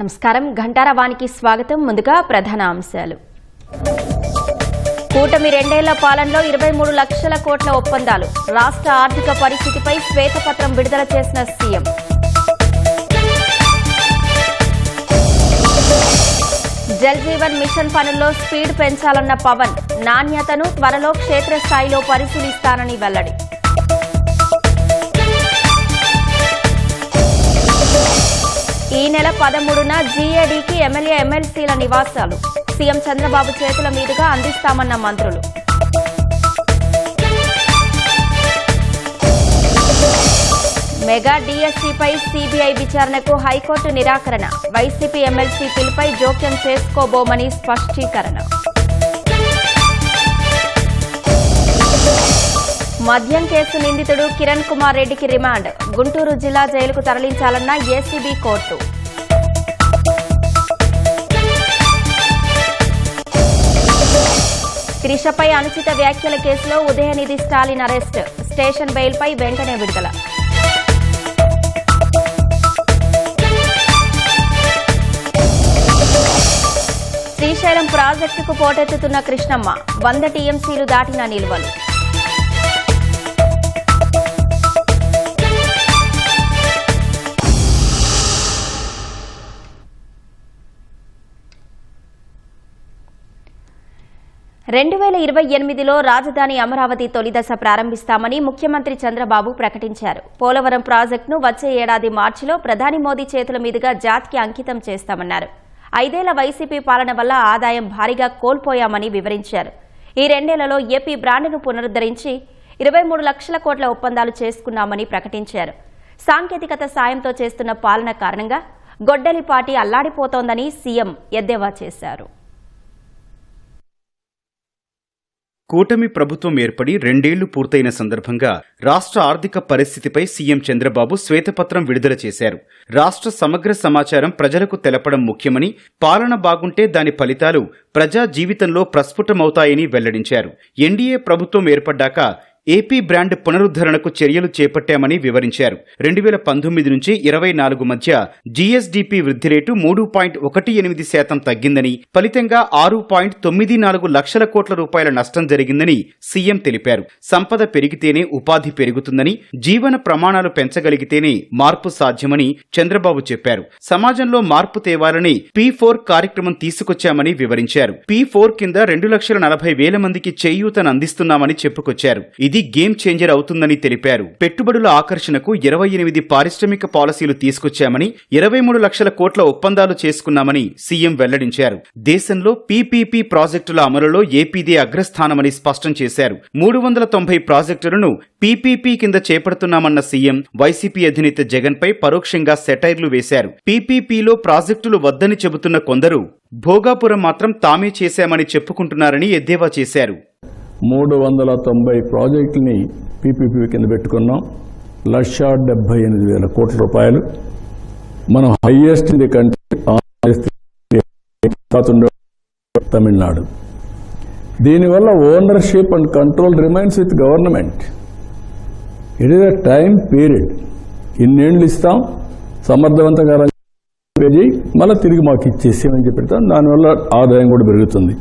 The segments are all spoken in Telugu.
నమస్కారం ఘంటారావానికి స్వాగతం. ముందుగా ప్రధాన అంశాలు. కూటమి రెండేళ్ల పాలనలో 23 లక్షల కోట్ల ఒప్పందాలు. రాష్ట్ర ఆర్థిక పరిస్థితిపై శ్వేతపత్రం విడుదల చేసిన సీఎం. జల్ జీవన్ మిషన్ పనుల్లో స్పీడ్ పెంచాలన్న పవన్. నాణ్యతను త్వరలో క్షేత్రస్థాయిలో పరిశీలిస్తానని వెల్లడి. ఈ నెల 13న జీఏడీకి ఎమ్మెల్యే ఎమ్మెల్సీల నివాసాలు. సీఎం చంద్రబాబు చేతుల మీదుగా అందిస్తామన్న మంత్రులు. మెగా డీఎస్సీపై సీబీఐ విచారణకు హైకోర్టు నిరాకరణ. వైసీపీ ఎమ్మెల్సీ పిలుపై జోక్యం చేసుకోబోమని స్పష్టీకరణ. మద్యం కేసు నిందితుడు కిరణ్ కుమార్ రెడ్డికి రిమాండ్. గుంటూరు జిల్లా జైలుకు తరలించాలన్న ఏసీబీ కోర్టు. త్రిషపై అనుచిత వ్యాఖ్యల కేసులో ఉదయనిధి స్టాలిన్ అరెస్ట్. స్టేషన్ బెయిల్పై వెంటనే విడుదల. శ్రీశైలం ప్రాజెక్టుకు పోటెత్తుతున్న కృష్ణమ్మ. 100 టీఎంసీలు దాటిన నిల్వలు. రెండు 2028లో రాజధాని అమరావతి తొలిదశ ప్రారంభిస్తామని ముఖ్యమంత్రి చంద్రబాబు ప్రకటించారు. పోలవరం ప్రాజెక్టును వచ్చే ఏడాది మార్చిలో ప్రధాని మోదీ చేతుల మీదుగా జాతికి అంకితం చేస్తామన్నారు. 5 ఏళ్ల వైసీపీ పాలన వల్ల ఆదాయం భారీగా కోల్పోయామని వివరించారు. ఈ 2 ఏళ్లలో ఏపీ బ్రాండ్ను పునరుద్ధరించి 23 లక్షల కోట్ల ఒప్పందాలు చేసుకున్నామని ప్రకటించారు. సాంకేతికత సాయంతో చేస్తున్న పాలన కారణంగా గొడ్డలిపాటి అల్లాడిపోతోందని సీఎం ఎద్దేవా చేశారు. కూటమి ప్రభుత్వం ఏర్పడి 2 ఏళ్లు పూర్తయిన సందర్భంగా రాష్ట్ర ఆర్థిక పరిస్థితిపై సీఎం చంద్రబాబు శ్వేతపత్రం విడుదల చేశారు. రాష్ట్ర సమగ్ర సమాచారం ప్రజలకు తెలపడం ముఖ్యమని, పాలన బాగుంటే దాని ఫలితాలు ప్రజా జీవితంలో ప్రస్ఫుటమవుతాయని వెల్లడించారు. ఎన్డీఏ ప్రభుత్వం ఏర్పడ్డాక ఏపీ బ్రాండ్ పునరుద్ధరణకు చర్యలు చేపట్టామని వివరించారు. 2019 నుంచి 24 మధ్య జీఎస్డీపీ వృద్ధి రేటు 3.18% తగ్గిందని, ఫలితంగా 6.94 లక్షల కోట్ల రూపాయల నష్టం జరిగిందని సీఎం తెలిపారు. సంపద పెరిగితేనే ఉపాధి పెరుగుతుందని, జీవన ప్రమాణాలు పెంచగలిగితేనే మార్పు సాధ్యమని చంద్రబాబు చెప్పారు. సమాజంలో మార్పు తేవాలని P4 కార్యక్రమం తీసుకొచ్చామని వివరించారు. P4 కింద 2,40,000 మందికి చేయూతను అందిస్తున్నామని చెప్పుకొచ్చారు. ఇది గేమ్ చేంజర్ అవుతుందని తెలిపారు. పెట్టుబడుల ఆకర్షణకు 28 పారిశ్రామిక పాలసీలు తీసుకొచ్చామని, 23 లక్షల కోట్ల ఒప్పందాలు చేసుకున్నామని సీఎం వెల్లడించారు. దేశంలో పీపీపీ ప్రాజెక్టుల అమలులో ఏపీదే అగ్రస్థానమని స్పష్టం చేశారు. 390 ప్రాజెక్టులను పీపీపీ కింద చేపడుతున్నామన్న సీఎం వైసీపీ అధినేత జగన్ పై పరోక్షంగా సెటైర్లు వేశారు. పీపీపీలో ప్రాజెక్టులు వద్దని చెబుతున్న కొందరు భోగాపురం మాత్రం తామే చేశామని చెప్పుకుంటున్నారని ఎద్దేవా చేశారు. 390 ప్రాజెక్టుని పీపీపీ కింద పెట్టుకున్నాం. 1,78,000 కోట్ల రూపాయలు. మనం highest in the country Tamil Nadu. దీనివల్ల ownership and control remains with government. It is a time period. ఇన్నేళ్లు ఇస్తాం, సమర్థవంతంగా మళ్ళీ తిరిగి మాకు ఇచ్చేసామని చెప్పి దానివల్ల ఆదాయం కూడా పెరుగుతుంది.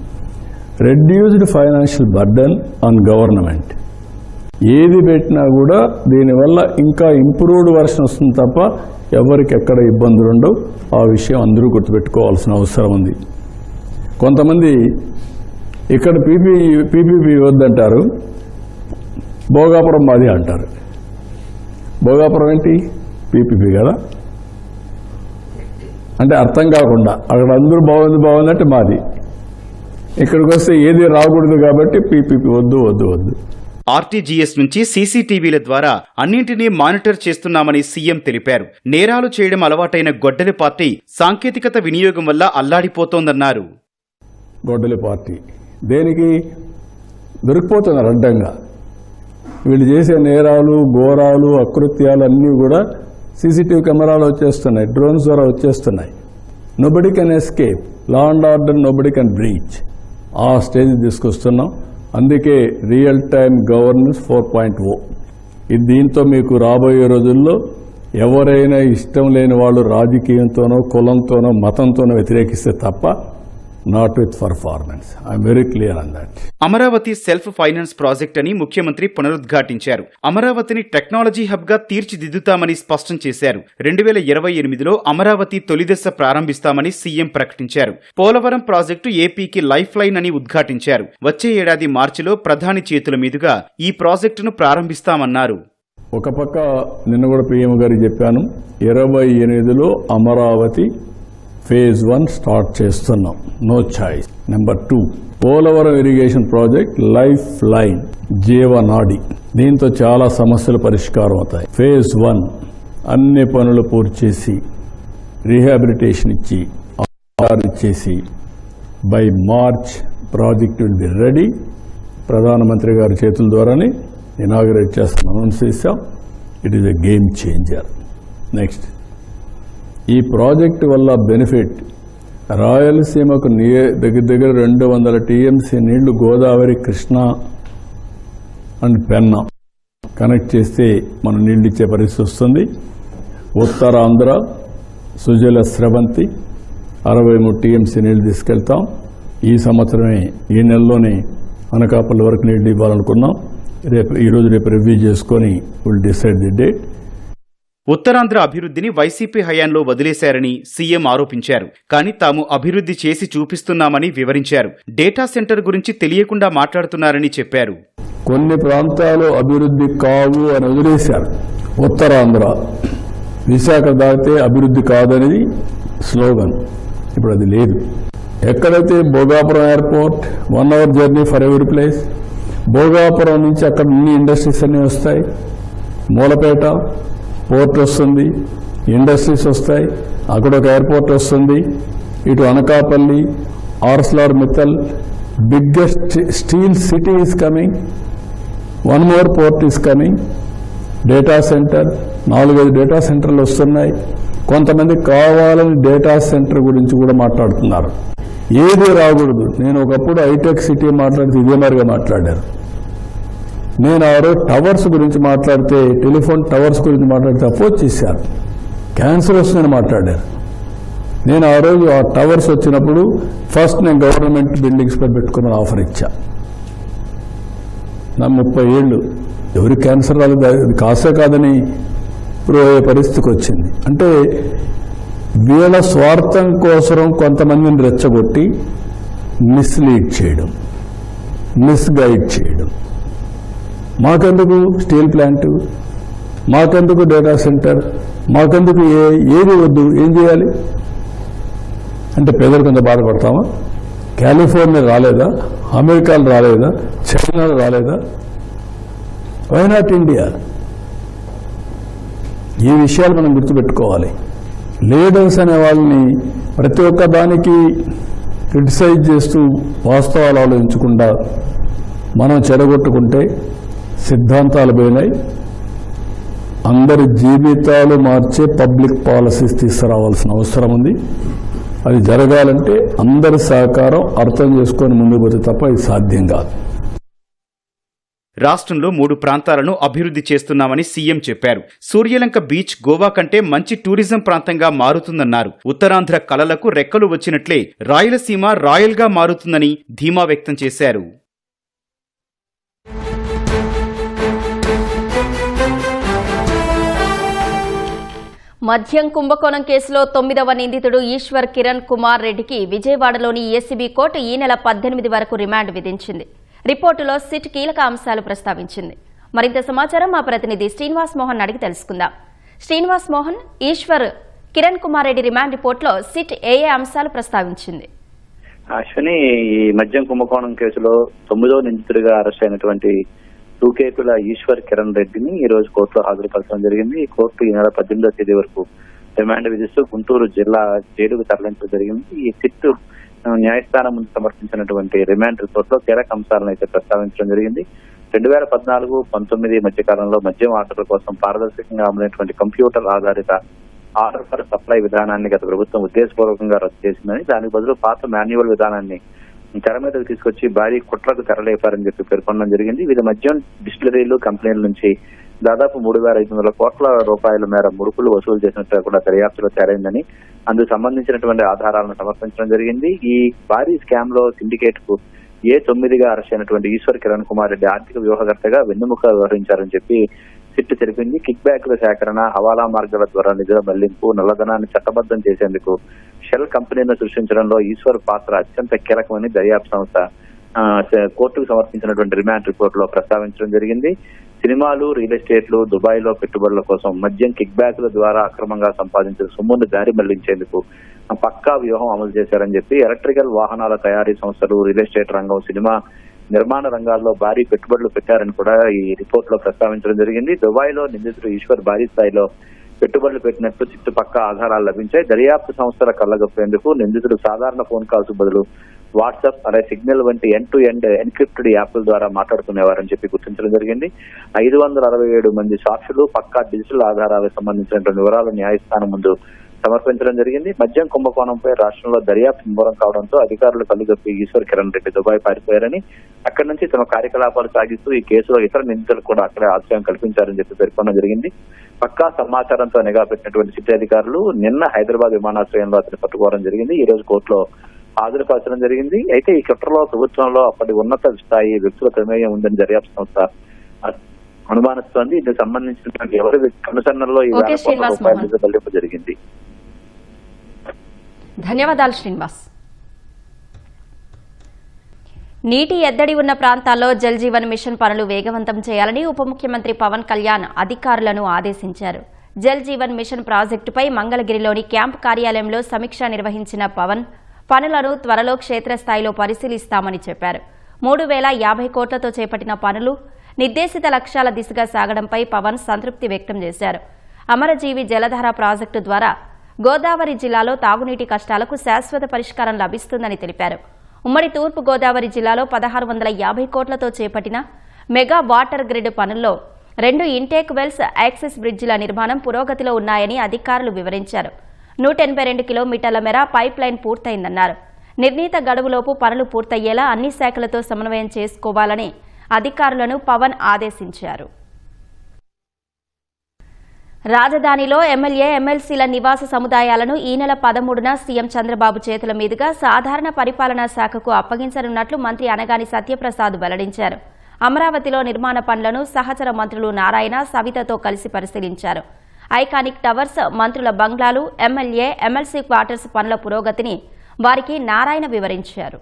Reduced financial burden on government. ఏది పెట్టినా కూడా దీనివల్ల ఇంకా ఇంప్రూవ్డ్ వర్షన్ వస్తుంది తప్ప ఎవరికి ఎక్కడ ఇబ్బందులు ఉండవు. ఆ విషయం అందరూ గుర్తుపెట్టుకోవాల్సిన అవసరం ఉంది. కొంతమంది ఇక్కడ పీపీపీ వద్దంటారు, భోగాపురం మాది అంటారు. భోగాపురం ఏంటి? పీపీపీ కదా. అంటే అర్థం కాకుండా అక్కడ అందరూ బాగుందంటే మాది, ఇక్కడికి వస్తే ఏది రాకూడదు కాబట్టి పీపీపీ వద్దు. ఆర్టీజీఎస్ నుంచి సీసీటీవీల ద్వారా అన్నింటినీ మానిటర్ చేస్తున్నామని సీఎం తెలిపారు. నేరాలు చేయడం అలవాటైన గొడ్డలి పార్టీ సాంకేతికత వినియోగం వల్ల అల్లాడిపోతోందన్నారు. గొడ్డలి పార్టీ దేనికి దొరికిపోతున్నారు అడ్డంగా. వీళ్ళు చేసే నేరాలు, ఘోరాలు, అకృత్యాలు అన్నీ కూడా సీసీటీవీ కెమెరాలు వచ్చేస్తున్నాయి, డ్రోన్స్ ద్వారా వచ్చేస్తున్నాయి. Nobody can escape. Law and order nobody can breach. ఆ స్టేజ్ తీసుకొస్తున్నాం. అందుకే రియల్ టైమ్ గవర్నెన్స్ 4.0. దీంతో మీకు రాబోయే రోజుల్లో ఎవరైనా ఇష్టం లేని వాళ్ళు రాజకీయంతోనో కులంతోనో మతంతోనో వ్యతిరేకిస్తే తప్ప not with performance. I'm very clear on that. Amaravati self finance project అని ముఖ్యమంత్రి పునరుద్ఘాటించారు. అమరావతిని టెక్నాలజీ హబ్ గా తీర్చిదిద్దుతామని స్పష్టం చేశారు. 2028లో అమరావతి తొలిదశ ప్రారంభిస్తామని సీఎం ప్రకటించారు. పోలవరం ప్రాజెక్టు ఏపీకి లైఫ్ లైన్ అని ఉద్ఘాటించారు. వచ్చే ఏడాది మార్చిలో ప్రధాని చేతుల మీదుగా ఈ ప్రాజెక్టును ప్రారంభిస్తామన్నారు. ఒక పక్క నిన్న కూడా పీఎం గారికి చెప్పాను, 28లో అమరావతి ఫేజ్ 1 స్టార్ట్ చేస్తున్నాం. No choice. Number 2, Polavaram irrigation project life line, జీవనాడి. దీంతో చాలా సమస్యలు పరిష్కారం అవుతాయి. ఫేజ్ 1 అన్ని పనులు పూర్తి చేసి రీహాబిలిటేషన్ ఇచ్చేసి by March project will be ready. ప్రధానమంత్రి గారి చేతుల ద్వారానే ఇనాగరేట్ చేస్తాం, అనౌన్స్ చేశాం. It is a game changer. Next, ఈ ప్రాజెక్టు వల్ల బెనిఫిట్ రాయలసీమకు దగ్గర 200 టీఎంసీ నీళ్లు గోదావరి, కృష్ణా అండ్ పెన్నా కనెక్ట్ చేస్తే మనం నీళ్లు ఇచ్చే పరిస్థితి వస్తుంది. ఉత్తరాంధ్ర సుజల స్రవంతి 63 టీఎంసీ నీళ్లు తీసుకెళ్తాం. ఈ సంవత్సరమే ఈ నెలలోనే అనకాపల్లి వరకు నీళ్లు ఇవ్వాలనుకున్నాం. ఈరోజు రేపు రివ్యూ చేసుకొని will decide the date. Uttarandhra అభివృద్ధిని వైసీపీ హయాంలో వదిలేశారని సీఎం ఆరోపించారు. కానీ తాము అభివృద్ధి చేసి చూపిస్తున్నామని వివరించారు. డేటా సెంటర్ గురించి తెలియకుండా మాట్లాడుతున్నారని చెప్పారు. కొన్ని ప్రాంతాలు అభివృద్ధి కావు అని వదిలేశారు. ఉత్తరాంధ్ర, విశాఖ దాటితే అభివృద్ధి కాదనేది స్లోగన్. ఇప్పుడు అది లేదు. ఎక్కడైతే Bhogapuram airport 1 hour journey for every place, Bhogapuram నుంచి అక్కడ అన్ని ఇండస్ట్రీస్ అన్నీ వస్తాయి. మూలపేట పోర్ట్ వస్తుంది, ఇండస్ట్రీస్ వస్తాయి, అక్కడ ఒక ఎయిర్పోర్ట్ వస్తుంది. ఇటు Anakapalli, Arcelor Mittal, biggest steel city is coming. 1 more port is coming. Data centre, 4-5 data సెంటర్లు వస్తున్నాయి. కొంతమంది కావాలని డేటా సెంటర్ గురించి కూడా మాట్లాడుతున్నారు. ఏది రాకూడదు. నేను ఒకప్పుడు హైటెక్ సిటీ మాట్లాడితే ఇదే మరిగా మాట్లాడారు. నేను ఆ రోజు టవర్స్ గురించి మాట్లాడితే, టెలిఫోన్ టవర్స్ గురించి మాట్లాడితే అపోజ్ చేశారు. క్యాన్సర్ వస్తుందని మాట్లాడారు. నేను ఆ రోజు ఆ టవర్స్ వచ్చినప్పుడు ఫస్ట్ నేను గవర్నమెంట్ బిల్డింగ్స్ పై పెట్టుకున్న ఆఫర్ ఇచ్చా. నా 30 ఏళ్ళు ఎవరి క్యాన్సర్ రాలేదు, అది కాసే కాదని ఇప్పుడు పరిస్థితికి వచ్చింది. అంటే వీళ్ళ స్వార్థం కోసం కొంతమందిని రెచ్చగొట్టి మిస్లీడ్ చేయడం, మిస్గైడ్ చేయడం. మాకెందుకు స్టీల్ ప్లాంట్, మాకెందుకు డేటా సెంటర్, మాకెందుకు ఏది వద్దు, ఏం చేయాలి అంటే పేదలు కొంత బాధపడతామా? కాలిఫోర్నియా రాలేదా, అమెరికాలో రాలేదా, చైనాలో రాలేదా? Why not India? ఈ విషయాలు మనం గుర్తుపెట్టుకోవాలి. లీడర్స్ అనే వాళ్ళని ప్రతి ఒక్క దానికి క్రిటిసైజ్ చేస్తూ వాస్తవాలు ఆలోచించకుండా మనం చెడగొట్టుకుంటే సిద్ధాంతాలు పోయినాయి. అందరి జీవితాలు మార్చే పబ్లిక్ పాలసీస్ తీసుకురావాల్సిన అవసరం ఉంది. అది జరగాలంటే అందరి సహకారం అర్థం చేసుకొని ముందుకు పోతే తప్ప ఇది సాధ్యం కాదు. రాష్ట్రంలో 3 ప్రాంతాలను అభివృద్ధి చేస్తున్నామని సీఎం చెప్పారు. సూర్యలంక బీచ్ గోవా కంటే మంచి టూరిజం ప్రాంతంగా మారుతుందన్నారు. ఉత్తరాంధ్ర కళలకు రెక్కలు వచ్చినట్లే రాయలసీమ రాయల్గా మారుతుందని ధీమా వ్యక్తం చేశారు. మద్యం కుంభకోణం కేసులో 9వ నిందితుడు ఈశ్వర్ కిరణ్ కుమార్ రెడ్డికి విజయవాడలోని ఏసీబీ కోర్టు ఈ నెల 18 వరకు రిమాండ్ విధించింది. రిపోర్టులో సిట్ కీలక అంశాలు ప్రస్తావించింది. మరింత సమాచారం మా ప్రతినిధి శ్రీనివాస్ మోహన్ అడిగి తెలుసుకుందాం. శ్రీనివాస్ మోహన్, ఈశ్వర్ కిరణ్ కుమార్ రెడ్డి రిమాండ్ రిపోర్టులో సిట్ ఏ అంశాలు ప్రస్తావించింది? అశ్విని, ఈ మద్యం కుంభకోణం కేసులో 9వ నిందితుడిగా అరెస్ట్ అయినటువంటి టూకేకుల ఈశ్వర్ కిరణ్ రెడ్డిని ఈ రోజు కోర్టులో హాజరుపరచడం జరిగింది. ఈ కోర్టు ఈ నెల 18వ తేదీ వరకు రిమాండ్ విధిస్తూ గుంటూరు జిల్లా జైలుకు తరలించడం జరిగింది. ఈ సిట్ న్యాయస్థానం ముందు సమర్పించినటువంటి రిమాండ్ రిపోర్ట్ లో కీలక అంశాలను అయితే ప్రస్తావించడం జరిగింది. 2014-19 మధ్య కాలంలో మద్యం ఆర్డర్ల కోసం పారదర్శకంగా అమలైనటువంటి కంప్యూటర్ ఆధారిత ఆర్డర్ ఫర్ సప్లై విధానాన్ని గత ప్రభుత్వం ఉద్దేశపూర్వకంగా రద్దు చేసిందని, దానికి బదులు పాత మాన్యువల్ విధానాన్ని తెర మీదకు తీసుకొచ్చి భారీ కుట్రకు తెరలేపారని చెప్పి పేర్కొనడం జరిగింది. వివిధ మద్యం డిస్టిలరీలు, కంపెనీల నుంచి దాదాపు 3,500 కోట్ల రూపాయల మేర ముడుపులు వసూలు చేసినట్టుగా కూడా దర్యాప్తులో తేలైందని, అందుకు సంబంధించినటువంటి ఆధారాలను సమర్పించడం జరిగింది. ఈ భారీ స్కామ్ లో సిండికేట్ కు A9గా అరెస్ట్ అయినటువంటి ఈశ్వర్ కిరణ్ కుమార్ రెడ్డి ఆర్థిక వ్యూహకర్తగా వెన్నెముక వ్యవహరించారని చెప్పి సిట్ తెలిపింది. కిక్ బ్యాక్ల సేకరణ, హవాలా మార్గాల ద్వారా నిధుల మళ్లింపు, నల్లధనాన్ని చట్టబద్ధం చేసేందుకు షెల్ కంపెనీలను సృష్టించడంలో ఈశ్వర్ పాత్ర అత్యంత కీలకమని దర్యాప్తు సంస్థ కోర్టుకు సమర్పించినటువంటి రిమాండ్ రిపోర్ట్ లో ప్రస్తావించడం జరిగింది. సినిమాలు, రియల్ ఎస్టేట్లు, దుబాయ్ లో పెట్టుబడుల కోసం మద్యం కిక్ బ్యాక్ల ద్వారా అక్రమంగా సంపాదించిన సొమ్మును దారి మళ్లించేందుకు పక్కా వ్యూహం అమలు చేశారని చెప్పి ఎలక్ట్రికల్ వాహనాల తయారీ సంస్థలు, రియల్ ఎస్టేట్ రంగం, సినిమా నిర్మాణ రంగాల్లో భారీ పెట్టుబడులు పెట్టారని కూడా ఈ రిపోర్ట్ లో ప్రస్తావించడం జరిగింది. దుబాయ్ లో నిందితుడు ఈశ్వర్ భారీ స్థాయిలో పెట్టుబడులు పెట్టినట్టు చుట్టుపక్క ఆధారాలు లభించాయి. దర్యాప్తు సంస్థల కళ్లగప్పేందుకు నిందితుడు సాధారణ ఫోన్ కాల్స్ బదులు వాట్సాప్, అలాగే సిగ్నల్ వంటి ఎండ్ టు ఎండ్ ఎన్క్రిప్టెడ్ యాప్ల ద్వారా మాట్లాడుకునేవారని చెప్పి గుర్తించడం జరిగింది. 567 మంది సాక్షులు, పక్కా డిజిటల్ ఆధారాలకు సంబంధించినటువంటి వివరాలు న్యాయస్థానం ముందు సమర్పించడం జరిగింది. మద్యం కుంభకోణంపై రాష్ట్రంలో దర్యాప్తు ముమ్మరం కావడంతో అధికారులు కలుగప్పి ఈశ్వర్ కిరణ్ రెడ్డి దుబాయ్ పారిపోయారని, అక్కడి నుంచి తమ కార్యకలాపాలు సాగిస్తూ ఈ కేసులో ఇతర నిందితులు కూడా అక్కడే ఆశ్రయం కల్పించారని చెప్పి పేర్కొనడం జరిగింది. పక్కా సమాచారంతో నిఘా పెట్టినటువంటి సిట్ అధికారులు నిన్న హైదరాబాద్ విమానాశ్రయంలో అతన్ని పట్టుకోవడం జరిగింది. ఈ రోజు కోర్టులో హాజరుపరచడం జరిగింది. అయితే ఈ కుట్రలో ప్రభుత్వంలో అప్పటి ఉన్నత స్థాయి వ్యక్తుల ప్రమేయం ఉందని దర్యాప్తు సంస్థ అనుమానిస్తోంది. దీనికి సంబంధించినటువంటి ఎవరి కనుసన్నల్లో ఈ రూపాయలు బల్లింపు జరిగింది. ధన్యవాదాలు శ్రీనివాస్. నీటి ఎద్దడి ఉన్న ప్రాంతాల్లో జల్ జీవన్ మిషన్ పనులు వేగవంతం చేయాలని ఉప ముఖ్యమంత్రి పవన్ కళ్యాణ్ అధికారులను ఆదేశించారు. జల్ జీవన్ మిషన్ ప్రాజెక్టుపై మంగళగిరిలోని క్యాంప్ కార్యాలయంలో సమీక్ష నిర్వహించిన పవన్ పనులను త్వరలో క్షేత్రస్థాయిలో పరిశీలిస్తామని చెప్పారు. 3,050 కోట్లతో చేపట్టిన పనులు నిర్దేశిత లక్ష్యాల దిశగా సాగడంపై పవన్ సంతృప్తి వ్యక్తం చేశారు. అమరజీవి జలధార ప్రాజెక్టు ద్వారా గోదావరి జిల్లాలో తాగునీటి కష్టాలకు శాశ్వత పరిష్కారం లభిస్తుందని తెలిపారు. ఉమ్మడి తూర్పు గోదావరి జిల్లాలో 1,650 కోట్లతో చేపట్టిన మెగా వాటర్ గ్రిడ్ పనుల్లో 2 ఇంటేక్ వెల్స్, యాక్సెస్ బ్రిడ్జిల నిర్మాణం పురోగతిలో ఉన్నాయని అధికారులు వివరించారు. 182 కిలోమీటర్ల మేర పైప్ లైన్ పూర్తయిందన్నారు. నిర్ణీత గడువులోపు పనులు పూర్తయ్యేలా అన్ని శాఖలతో సమన్వయం చేసుకోవాలని అధికారులను పవన్ ఆదేశించారు. రాజధానిలో ఎమ్మెల్యే, ఎమ్మెల్సీల నివాస సముదాయాలను ఈ నెల 13న సీఎం చంద్రబాబు చేతుల మీదుగా సాధారణ పరిపాలనా శాఖకు అప్పగించనున్నట్లు మంత్రి అనగాని సత్యప్రసాద్ వెల్లడించారు. అమరావతిలో నిర్మాణ పనులను సహచర మంత్రులు నారాయణ, సవితతో కలిసి పరిశీలించారు. ఐకానిక్ టవర్స్, మంత్రుల బంగ్లాలు, ఎమ్మెల్యే, ఎమ్మెల్సీ క్వార్టర్స్ పనుల పురోగతిని వారికి నారాయణ వివరించారు.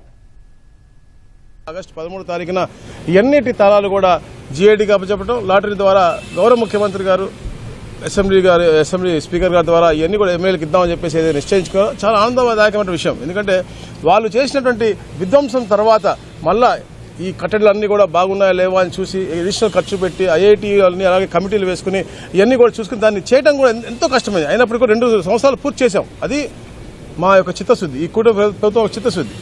ఆగస్టు 13 తారీఖున ఎన్నిటి తాళాలు కూడా జీఐడీకి అప్పచెప్పడం, లాటరీ ద్వారా గౌరవ ముఖ్యమంత్రి గారు, అసెంబ్లీ స్పీకర్ గారి ద్వారా ఇవన్నీ కూడా ఎమ్మెల్యేలకు ఇద్దామని చెప్పేసి ఏదైనా నిశ్చయించుకోవడం చాలా ఆనందదాయకమైన విషయం. ఎందుకంటే వాళ్ళు చేసినటువంటి విధ్వంసం తర్వాత మళ్ళా ఈ కట్టడలన్నీ కూడా బాగున్నాయా లేవా అని చూసి అడిషనల్ ఖర్చు పెట్టి ఐఐటీలని అలాగే కమిటీలు వేసుకుని ఇవన్నీ కూడా చూసుకుని దాన్ని చేయడం కూడా ఎంతో కష్టమైంది. అయినప్పటికీ 2 సంవత్సరాలు పూర్తి చేశాం. అది మా యొక్క చిత్తశుద్ధి, ఈ కుటుంబ ప్రభుత్వం చిత్తశుద్ధి.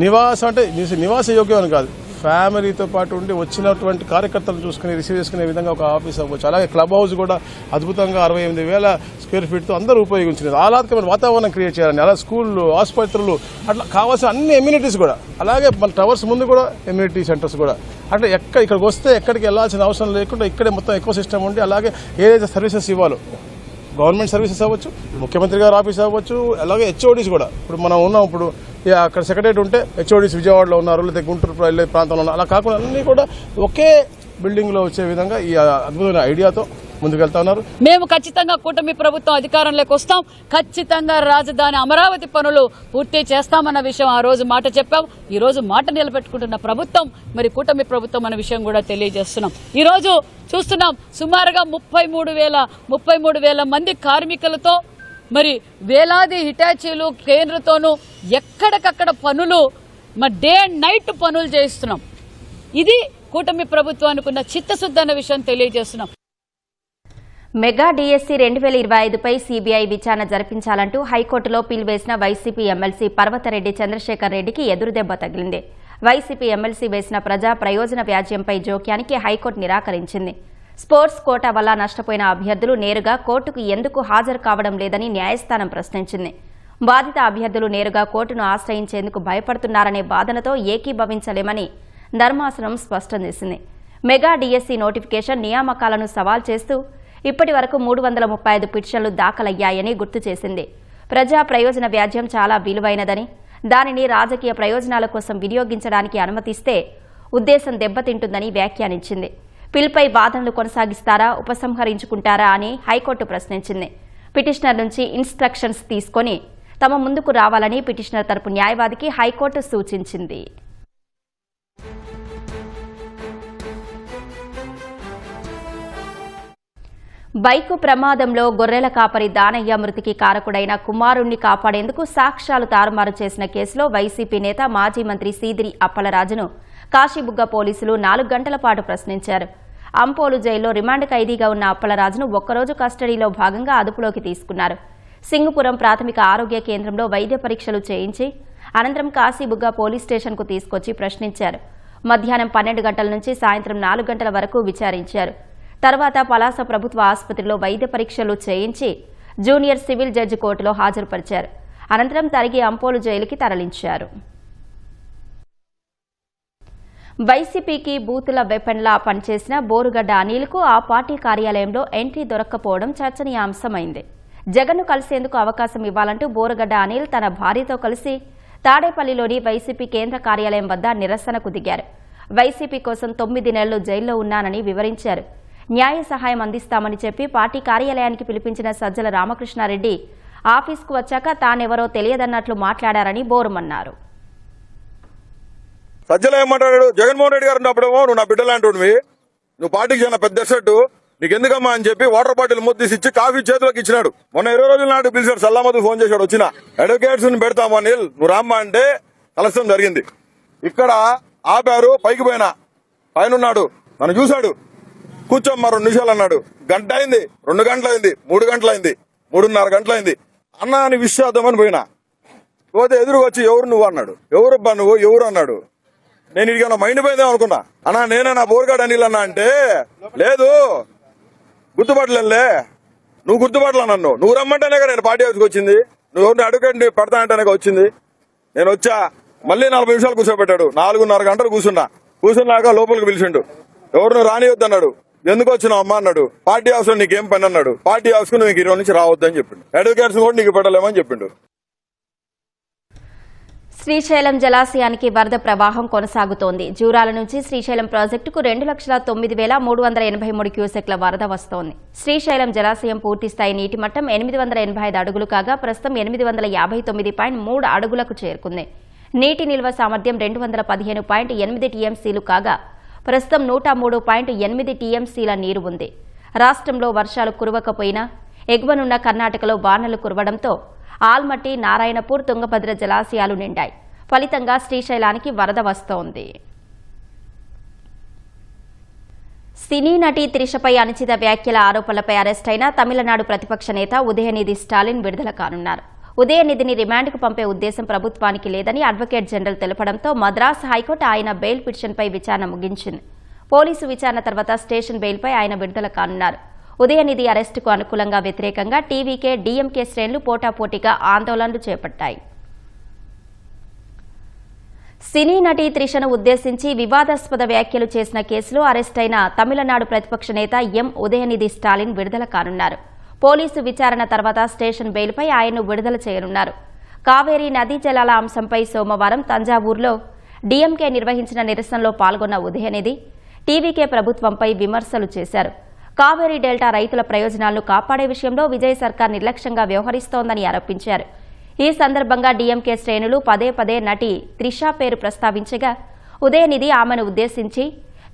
నివాసం అంటే నివాస యోగ్యం అని కాదు, ఫ్యామిలీతో పాటు ఉండి వచ్చినటువంటి కార్యకర్తలను చూసుకుని రిసీవ్ చేసుకునే విధంగా ఒక ఆఫీస్ అవ్వచ్చు. అలాగే క్లబ్ హౌస్ కూడా అద్భుతంగా 68,000 స్క్వేర్ ఫీట్తో అందరూ ఉపయోగించినది. ఆహ్లాదకరమైన వాతావరణం క్రియేట్ చేయాలని, అలా స్కూళ్ళు, ఆసుపత్రులు, అట్లా కావాల్సిన అన్ని ఎమ్యూనిటీస్ కూడా, అలాగే మన టవర్స్ ముందు కూడా ఎమ్యూనిటీ సెంటర్స్ కూడా, అట్లా ఇక్కడికి వస్తే ఎక్కడికి వెళ్లాల్సిన అవసరం లేకుండా ఇక్కడే మొత్తం ఎకో సిస్టమ్ ఉండి, అలాగే ఏదైతే సర్వీసెస్ ఇవ్వాలో గవర్నమెంట్ సర్వీసెస్ అవ్వచ్చు, ముఖ్యమంత్రి గారి ఆఫీస్ అవ్వచ్చు, అలాగే హెచ్ఓడీస్ కూడా. ఇప్పుడు మనం ఉన్నాం, ఇప్పుడు అక్కడ సెక్రటరీ ఉంటే హెచ్ఓడీస్ విజయవాడలో ఉన్నారు, లేదా గుంటూరు వెళ్ళే ప్రాంతంలో ఉన్నారు. అలా కాకుండా అన్నీ కూడా ఒకే బిల్డింగ్లో వచ్చే విధంగా ఈ అద్భుతమైన ఐడియాతో ముందుకెళ్తా ఉన్నారు. మేము ఖచ్చితంగా కూటమి ప్రభుత్వం అధికారంలోకి వస్తాం, ఖచ్చితంగా రాజధాని అమరావతి పనులు పూర్తి చేస్తామన్న విషయం ఆ రోజు మాట చెప్పాం. ఈ రోజు మాట నిలబెట్టుకుంటున్న ప్రభుత్వం మరి కూటమి ప్రభుత్వం అన్న విషయం కూడా తెలియజేస్తున్నాం. ఈ రోజు చూస్తున్నాం, సుమారుగా 33,000 మంది కార్మికులతో మరి వేలాది హిటాచీలు కేంద్రంతోనూ ఎక్కడికక్కడ పనులు మరి డే అండ్ నైట్ పనులు చేయిస్తున్నాం. ఇది కూటమి ప్రభుత్వానికి ఉన్న చిత్తశుద్ధి అన్న విషయం తెలియజేస్తున్నాం. మెగా డిఎస్సీ 2025పై సీబీఐ విచారణ జరిపించాలంటూ హైకోర్టులో పిల్ వేసిన వైసీపీ ఎమ్మెల్సీ పర్వతరెడ్డి చంద్రశేఖర్ రెడ్డికి ఎదురుదెబ్బ తగిలింది. వైసీపీ ఎమ్మెల్సీ వేసిన ప్రజా ప్రయోజన వ్యాజ్యంపై జోక్యానికి హైకోర్టు నిరాకరించింది. స్పోర్ట్స్ కోటా వల్ల నష్టపోయిన అభ్యర్థులు నేరుగా కోర్టుకు ఎందుకు హాజరు కావడం లేదని న్యాయస్థానం ప్రశ్నించింది. బాధిత అభ్యర్థులు నేరుగా కోర్టును ఆశ్రయించేందుకు భయపడుతున్నారనే వాదనతో ఏకీభవించలేమని ధర్మాసనం స్పష్టం చేసింది. మెగా డిఎస్సి నోటిఫికేషన్ నియామకాలను సవాల్ చేస్తూ ఇప్పటి వరకు 335 పిటిషన్లు దాఖలయ్యాయని గుర్తు చేసింది. ప్రజా ప్రయోజన వ్యాజ్యం చాలా విలువైనదని, దానిని రాజకీయ ప్రయోజనాల కోసం వినియోగించడానికి అనుమతిస్తే ఉద్దేశం దెబ్బతింటుందని వ్యాఖ్యానించింది. పిల్పై వాదనలు కొనసాగిస్తారా, ఉపసంహరించుకుంటారా అని హైకోర్టు ప్రశ్నించింది. పిటిషనర్ నుంచి ఇన్స్ట్రక్షన్స్ తీసుకొని తమ ముందుకు రావాలని పిటిషనర్ తరపు న్యాయవాదికి హైకోర్టు సూచించింది. బైకు ప్రమాదంలో గొర్రెల కాపరి దానయ్య మృతికి కారకుడైన కుమారుణ్ణి కాపాడేందుకు సాక్ష్యాలు తారుమారు చేసిన కేసులో వైసీపీ నేత మాజీ మంత్రి సీదిరి అప్పలరాజును కాశీబుగ్గ పోలీసులు 4 గంటల పాటు ప్రశ్నించారు. అంపోలు జైల్లో రిమాండ్ ఖైదీగా ఉన్న అప్పలరాజును ఒక్కరోజు కస్టడీలో భాగంగా అదుపులోకి తీసుకున్నారు. సింగుపురం ప్రాథమిక ఆరోగ్య కేంద్రంలో వైద్య పరీక్షలు చేయించి అనంతరం కాశీబుగ్గ పోలీస్ స్టేషన్కు తీసుకొచ్చి ప్రశ్నించారు. మధ్యాహ్నం 12 గంటల నుంచి సాయంత్రం 4 గంటల వరకు విచారించారు. తర్వాత పలాస ప్రభుత్వ ఆసుపత్రిలో వైద్య పరీక్షలు చేయించి జూనియర్ సివిల్ జడ్జి కోర్టులో హాజరుపరిచారు. అనంతరం తిరిగి అంపోలు జైలుకి తరలించారు. వైసీపీకి బూతుల వెపన్లా పనిచేసిన బోరుగడ్డ అనిల్కు ఆ పార్టీ కార్యాలయంలో ఎంట్రీ దొరక్కపోవడం చర్చనీయాంశమైంది. జగన్ను కలిసేందుకు అవకాశం ఇవ్వాలంటూ బోరుగడ్డ అనిల్ తన భార్యతో కలిసి తాడేపల్లిలోని వైసీపీ కేంద్ర కార్యాలయం వద్ద నిరసనకు దిగారు. వైసీపీ కోసం 9 నెలలు జైల్లో ఉన్నానని వివరించారు. న్యాయ సహాయం అందిస్తామని చెప్పి పార్టీ కార్యాలయానికి పిలిపించిన సజ్జల రామకృష్ణారెడ్డి ఆఫీస్కు వచ్చాక తానెవరో తెలియదన్నట్లు మాట్లాడారని బోరుమన్నారు. సజ్జల ఏమంటాడు, జగన్మోహన్ రెడ్డి గారు ఉన్నప్పుడేమో నువ్వు నా బిడ్డలాంటివి, నువ్వు పార్టీకి చెందిన పెద్ద సెట్, నీకు ఎందుకమ్మా అని చెప్పి వాటర్ బాటిల్ ముద్దేసి ఇచ్చి కాఫీ చేతిలోకి ఇచ్చినాడు. మొన్న 20 రోజుల నాడు పిలిచాడు, సల్లామదు ఫోన్ చేశాడు, వచ్చిన అడ్వకేట్స్ ని పెడతామా నీల్ నువ్వు రామ్మా అంటే కలసం జరిగింది. ఇక్కడ ఆపారు, పైకి పోయినా పైన ఉన్నాడు, నన్ను చూశాడు, కూర్చోమ్మా 2 నిమిషాలు అన్నాడు. గంట అయింది, 2 గంటలైంది, 3 గంటలైంది, 3:30 గంటలైంది. అన్న అని విశ్వాసమని పోయినా పోతే ఎదురు వచ్చి ఎవరు నువ్వు అన్నాడు. ఎవరబ్బా నువ్వు, ఎవరు అన్నాడు. నేను ఇడిగా మైండ్ పోయిందేమో అనుకున్నా. అన్నా నేనే నా బోర్గాడ్ అనిల్ అన్నా అంటే లేదు గుర్తుపట్టలే, నువ్వు గుర్తుపట్టలే నన్ను, నువ్వు రమ్మంటేనే నేను పార్టీ హౌస్కి వచ్చింది, నువ్వు ఎవరిని అడ్వకేట్ పెడతానంటేనే వచ్చింది. నేను వచ్చా, మళ్ళీ 40 నిమిషాలు కూర్చోబెట్టాడు, 4:30 గంటలు కూర్చున్నాక లోపలికి పిలిచిండు. ఎవరిని రానివద్దు అన్నాడు. ఎందుకు వచ్చినావు అమ్మా అన్నాడు. పార్టీ హౌస్ లో నీకేం పని అన్నాడు. పార్టీ హౌస్ కు నువ్వు 20 నుంచి రావద్దని చెప్పిండు. అడ్వకేట్స్ కూడా నీకు పెట్టలేమని చెప్పిండు. శ్రీశైలం జలాశయానికి వరద ప్రవాహం కొనసాగుతోంది. జూరాల నుంచి శ్రీశైలం ప్రాజెక్టుకు 2,09,383 క్యూసెక్ల వరద వస్తోంది. శ్రీశైలం జలాశయం పూర్తిస్థాయి నీటి మట్టం 885 అడుగులు కాగా ప్రస్తుతం 859.3 అడుగులకు చేరుకుంది. నీటి నిల్వ సామర్థ్యం 215.8 టీఎంసీలు కాగా ప్రస్తుతం 103.8 టీఎంసీల నీరు ఉంది. రాష్ట్రంలో వర్షాలు కురవకపోయినా ఎగువనున్న కర్ణాటకలో వానలు కురవడంతో ఆల్మట్టి, నారాయణపూర్, తుంగభద్ర జలాశయాలు నిండాయి. ఫలితంగా శ్రీశైలానికి వరద వస్తోంది. సినీ నటి త్రిషపై అనుచిత వ్యాఖ్యల ఆరోపణలపై అరెస్ట్ అయిన తమిళనాడు ప్రతిపక్ష నేత ఉదయనిధి స్టాలిన్ విడుదల కానున్నారు. ఉదయనిధిని రిమాండ్కు పంపే ఉద్దేశం ప్రభుత్వానికి లేదని అడ్వకేట్ జనరల్ తెలపడంతో మద్రాసు హైకోర్టు ఆయన బెయిల్ పిటిషన్పై విచారణ ముగించింది. పోలీసు విచారణ తర్వాత స్టేషన్ బెయిల్పై ఆయన విడుదల కానున్నారు. ఉదయనిధి అరెస్టుకు అనుకూలంగా వ్యతిరేకంగా టీవీకే, డీఎంకే శ్రేణులు పోటాపోటీగా ఆందోళనలు చేపట్టాయి. సినీ నటి త్రిషను ఉద్దేశించి వివాదాస్పద వ్యాఖ్యలు చేసిన కేసులో అరెస్టైన తమిళనాడు ప్రతిపక్ష నేత ఎం ఉదయనిధి స్టాలిన్ విడుదల కానున్నారు. పోలీసు విచారణ తర్వాత స్టేషన్ బెయిల్పై ఆయన్ను విడుదల చేయనున్నారు. కావేరీ నదీ జలాల అంశంపై సోమవారం తంజావూరులో డీఎంకే నిర్వహించిన నిరసనలో పాల్గొన్న ఉదయనిధి టీవీకే ప్రభుత్వంపై విమర్శలు చేశారు. కావేరీ డెల్టా రైతుల ప్రయోజనాలను కాపాడే విషయంలో విజయ్ సర్కార్ నిర్లక్ష్యంగా వ్యవహరిస్తోందని ఆరోపించారు. ఈ సందర్భంగా డీఎంకే శ్రేణులు పదే నటి త్రిష పేరు ప్రస్తావించగా ఉదయనిధి ఆమెను ఉద్దేశించి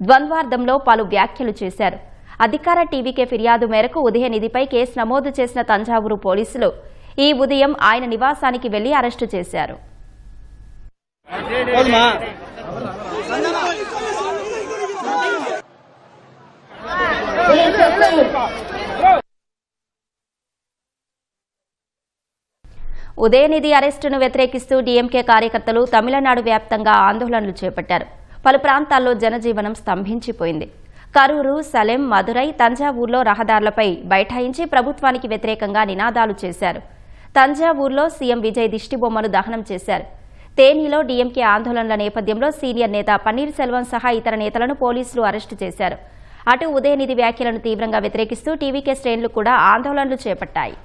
ద్వంద్వార్థంలో పలు వ్యాఖ్యలు చేశారు. అధికార టీవీకే ఫిర్యాదు మేరకు ఉదయనిధిపై కేసు నమోదు చేసిన తంజావూరు పోలీసులు ఈ ఉదయం ఆయన నివాసానికి వెళ్లి అరెస్టు చేశారు. ఉదయనిధి అరెస్టును వ్యతిరేకిస్తూ డీఎంకే కార్యకర్తలు తమిళనాడు వ్యాప్తంగా ఆందోళనలు చేపట్టారు. పలు ప్రాంతాల్లో జనజీవనం స్తంభించిపోయింది. కరూరు, సలెం, మదురై, తంజావూరులో రహదారులపై బైఠాయించి ప్రభుత్వానికి వ్యతిరేకంగా నినాదాలు చేశారు. తంజావూరులో సీఎం విజయ్ దిష్టిబొమ్మను దహనం చేశారు. తేనీలో డీఎంకే ఆందోళనల నేపథ్యంలో సీనియర్ నేత పన్నీర్ సెల్వం సహా ఇతర నేతలను పోలీసులు అరెస్టు చేశారు. అటు ఉదయనిధి వ్యాఖ్యలను తీవ్రంగా వ్యతిరేకిస్తూ టీవీకే శ్రేణులు కూడా ఆందోళనలు చేపట్టాయి.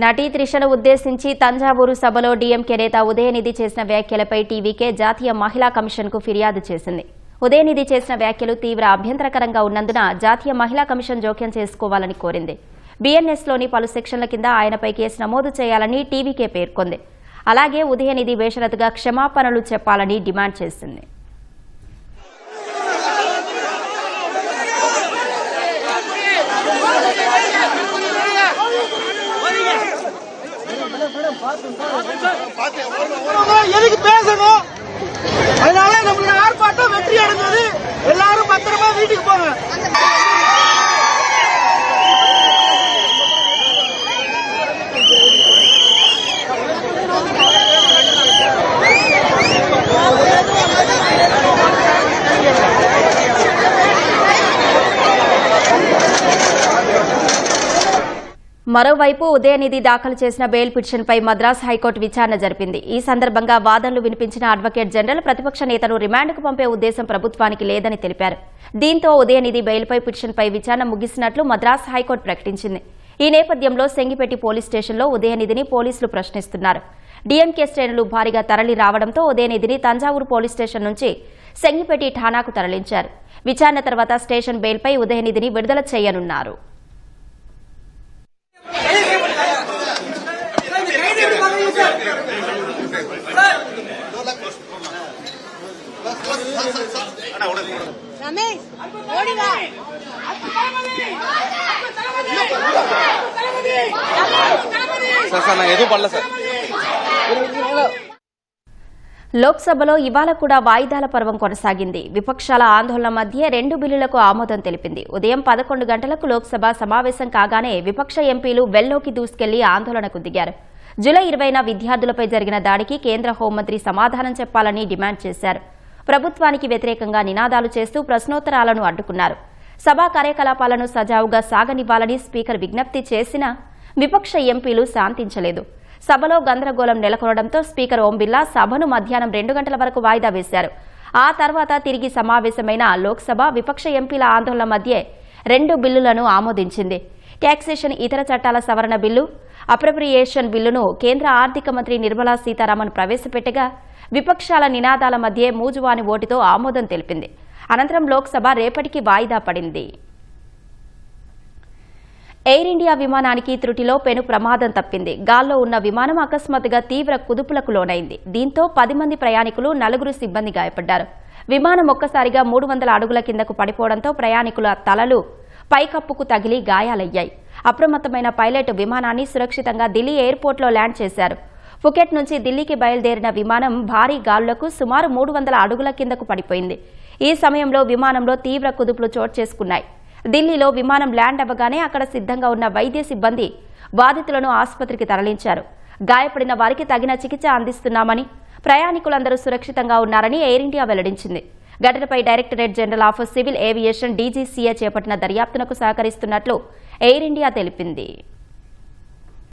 నటి త్రిషను ఉద్దేశించి తంజావూరు సభలో డీఎంకే నేత ఉదయనిధి చేసిన వ్యాఖ్యలపై టీవీకే జాతీయ మహిళా కమిషన్కు ఫిర్యాదు చేసింది. ఉదయనిధి చేసిన వ్యాఖ్యలు తీవ్ర అభ్యంతరకరంగా ఉన్నందున జాతీయ మహిళా కమిషన్ జోక్యం చేసుకోవాలని కోరింది. బీఎన్ఎస్లోని పలు సెక్షన్ల కింద ఆయనపై కేసు నమోదు చేయాలని టీవీకే పేర్కొంది. అలాగే ఉదయనిధి బేషరతుగా క్షమాపణలు చెప్పాలని డిమాండ్ చేసింది. எதுக்கு பேசணும்? அதனால நம்மளோட ஆர்ப்பாட்டம் வெற்றி அடைஞ்சது. எல்லாரும் பத்திரமா வீட்டுக்கு போங்க. మరోవైపు ఉదయనిధి దాఖలు చేసిన బెయిల్ పిటిషన్పై మద్రాసు హైకోర్టు విచారణ జరిపింది. ఈ సందర్భంగా వాదనలు వినిపించిన అడ్వకేట్ జనరల్ ప్రతిపక్ష నేతను రిమాండ్కు పంపే ఉద్దేశం ప్రభుత్వానికి లేదని తెలిపారు. దీంతో ఉదయనిధి బెయిల్పై పిటిషన్పై విచారణ ముగిసినట్లు మద్రాసు హైకోర్టు ప్రకటించింది. ఈ నేపథ్యంలో సెంగిపెట్టి పోలీస్ స్టేషన్లో ఉదయనిధిని పోలీసులు ప్రశ్నిస్తున్నారు. డీఎంకే శ్రేణులు భారీగా తరలి రావడంతో ఉదయనిధిని తంజావూరు పోలీస్ స్టేషన్ నుంచి సెంగిపెట్టి ఠాణాకు తరలించారు. విచారణ తర్వాత స్టేషన్ బెయిల్పై ఉదయనిధిని విడుదల చేయనున్నారు. లోక్సభలో ఇవాళ కూడా వాయిదాల పర్వం కొనసాగింది. విపక్షాల ఆందోళన మధ్య 2 బిల్లులకు ఆమోదం తెలిపింది. ఉదయం 11 గంటలకు లోక్సభ సమావేశం కాగానే విపక్ష ఎంపీలు వెల్లోకి దూసుకెళ్లి ఆందోళనకు దిగారు. జూలై 20న విద్యార్థులపై జరిగిన దాడికి కేంద్ర హోంమంత్రి సమాధానం చెప్పాలని డిమాండ్ చేశారు. ప్రభుత్వానికి వ్యతిరేకంగా నినాదాలు చేస్తూ ప్రశ్నోత్తరాలను అడ్డుకున్నారు. సభా కార్యకలాపాలను సజావుగా సాగనివ్వాలని స్పీకర్ విజ్ఞప్తి చేసినా విపక్ష ఎంపీలు శాంతించలేదు. సభలో గందరగోళం నెలకొనడంతో స్పీకర్ ఓం బిర్లా సభను మధ్యాహ్నం 2 గంటల వరకు వాయిదా వేశారు. ఆ తర్వాత తిరిగి సమావేశమైన లోక్సభ విపక్ష ఎంపీల ఆందోళన మధ్య 2 బిల్లులను ఆమోదించింది. ట్యాక్సేషన్ ఇతర చట్టాల సవరణ బిల్లు, అప్రప్రియేషన్ బిల్లును కేంద్ర ఆర్థిక మంత్రి నిర్మలా సీతారామన్ ప్రవేశపెట్టగా విపక్షాల నినాదాల మధ్య మూజువాని ఓటుతో ఆమోదం తెలిపింది. అనంతరం లోక్సభ రేపటికి వాయిదా పడింది. ఎయిర్ ఇండియా విమానానికి త్రుటిలో పెను ప్రమాదం తప్పింది. గాల్లో ఉన్న విమానం అకస్మాత్తుగా తీవ్ర కుదుపులకు లోనైంది. దీంతో 10 మంది ప్రయాణికులు, 4 సిబ్బంది గాయపడ్డారు. విమానం ఒక్కసారిగా 300 అడుగుల కిందకు పడిపోవడంతో ప్రయాణికుల తలలు పైకప్పుకు తగిలి గాయాలయ్యాయి. అప్రమత్తమైన పైలట్ విమానాన్ని సురక్షితంగా ఢిల్లీ ఎయిర్పోర్ట్లో ల్యాండ్ చేశారు. ఫుకెట్ నుంచి ఢిల్లీకి బయలుదేరిన విమానం భారీ గాలులకు సుమారు 300 అడుగుల కిందకు పడిపోయింది. ఈ సమయంలో విమానంలో తీవ్ర కుదుపులు చోటు చేసుకున్నాయి. ఢిల్లీలో విమానం ల్యాండ్ అవ్వగానే అక్కడ సిద్ధంగా ఉన్న వైద్య సిబ్బంది బాధితులను ఆసుపత్రికి తరలించారు. గాయపడిన వారికి తగిన చికిత్స అందిస్తున్నామని, ప్రయాణికులందరూ సురక్షితంగా ఉన్నారని ఎయిర్ ఇండియా వెల్లడించింది. ఘటనపై directorate general of civil aviation DGCA చేపట్టిన దర్యాప్తునకు సహకరిస్తున్నట్లు ఎయిర్ ఇండియా తెలిపింది.